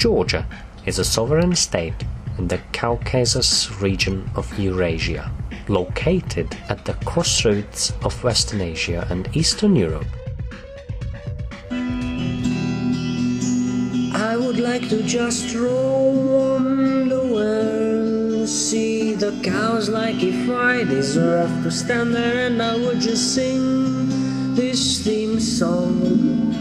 Georgia is a sovereign state in the Caucasus region of Eurasia, located at the crossroads of Western Asia and Eastern Europe. I would like to just roam the world, see the cows like if I deserve to stand there, and I would just sing this theme song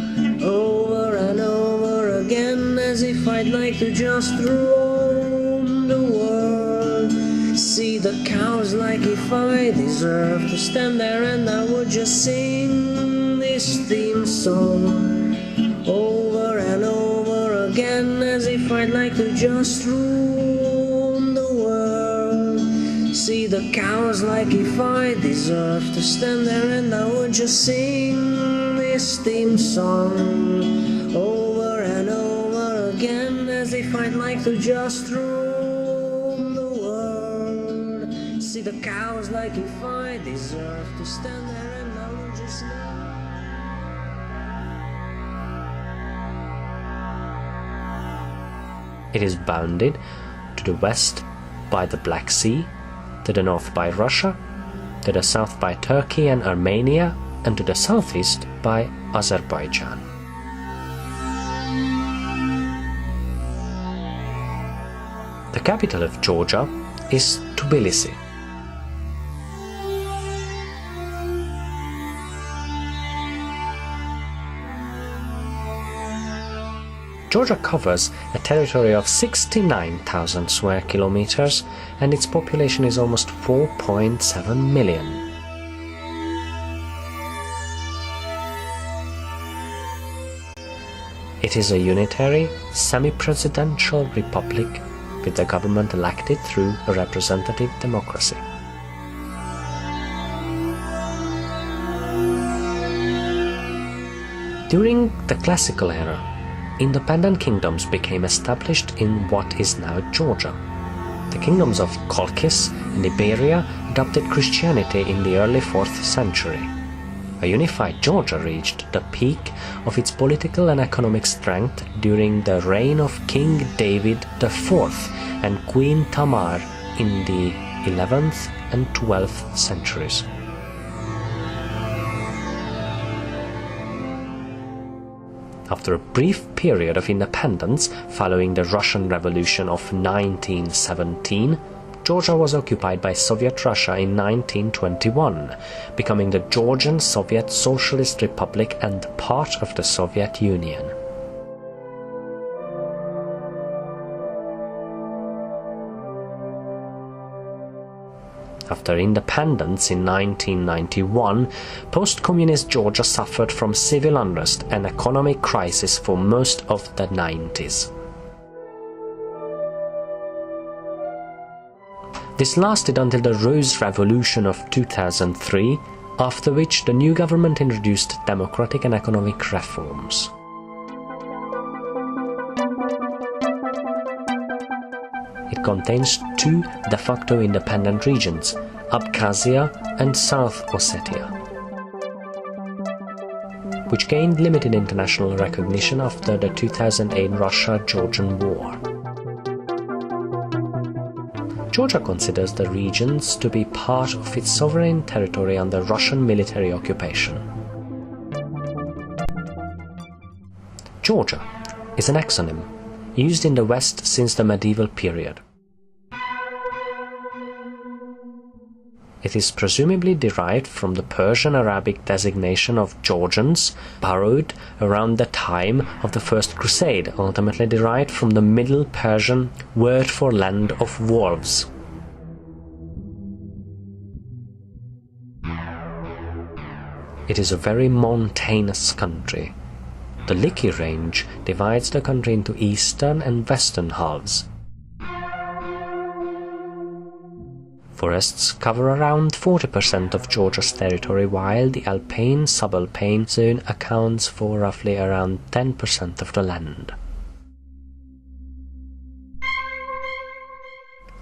over and over again, as if I'd like to just roam the world, see the cows like if I deserve to stand there, and I would just sing this theme song over and over again, as if I'd like to just roam the world, see the cows like if I deserve to stand there, and I would just sing this theme song over and over again, as if I'd like to just roam the world, see the cows like if I deserve to stand there, and I would just It is bounded to the west by the Black Sea, to the north by Russia, to the south by Turkey and Armenia, and to the southeast by Azerbaijan. The capital of Georgia is Tbilisi. Georgia covers a territory of 69,000 square kilometers, and its population is almost 4.7 million. It is a unitary, semi-presidential republic with the government elected through a representative democracy. During the classical era, independent kingdoms became established in what is now Georgia. The kingdoms of Colchis and Iberia adopted Christianity in the early 4th century. A unified Georgia reached the peak of its political and economic strength during the reign of King David IV and Queen Tamar in the 11th and 12th centuries. After a brief period of independence following the Russian Revolution of 1917, Georgia was occupied by Soviet Russia in 1921, becoming the Georgian Soviet Socialist Republic and part of the Soviet Union. After independence in 1991, post-communist Georgia suffered from civil unrest and economic crisis for most of the 90s. This lasted until the Rose Revolution of 2003, after which the new government introduced democratic and economic reforms. It contains two de facto independent regions, Abkhazia and South Ossetia, which gained limited international recognition after the 2008 Russia-Georgian War. Georgia considers the regions to be part of its sovereign territory under Russian military occupation. Georgia is an exonym used in the West since the medieval period. It is presumably derived from the Persian-Arabic designation of Georgians, borrowed around the time of the First Crusade, ultimately derived from the Middle Persian word for land of wolves. It is a very mountainous country. The Licky Range divides the country into eastern and western halves. Forests cover around 40% of Georgia's territory, while the alpine-subalpine zone accounts for roughly around 10% of the land.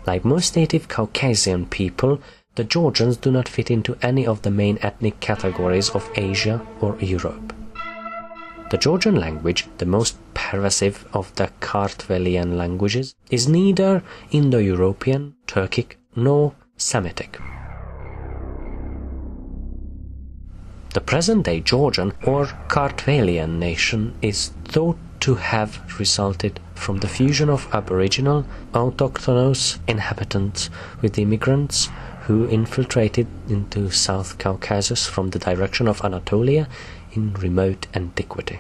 Like most native Caucasian people, the Georgians do not fit into any of the main ethnic categories of Asia or Europe. The Georgian language, the most pervasive of the Kartvelian languages, is neither Indo-European, Turkic, nor Semitic. The present-day Georgian or Kartvelian nation is thought to have resulted from the fusion of Aboriginal autochthonous inhabitants with immigrants who infiltrated into South Caucasus from the direction of Anatolia in remote antiquity.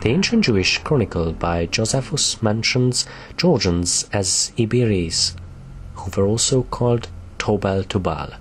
The ancient Jewish chronicle by Josephus mentions Georgians as Iberis, who were also called Tobal Tubal.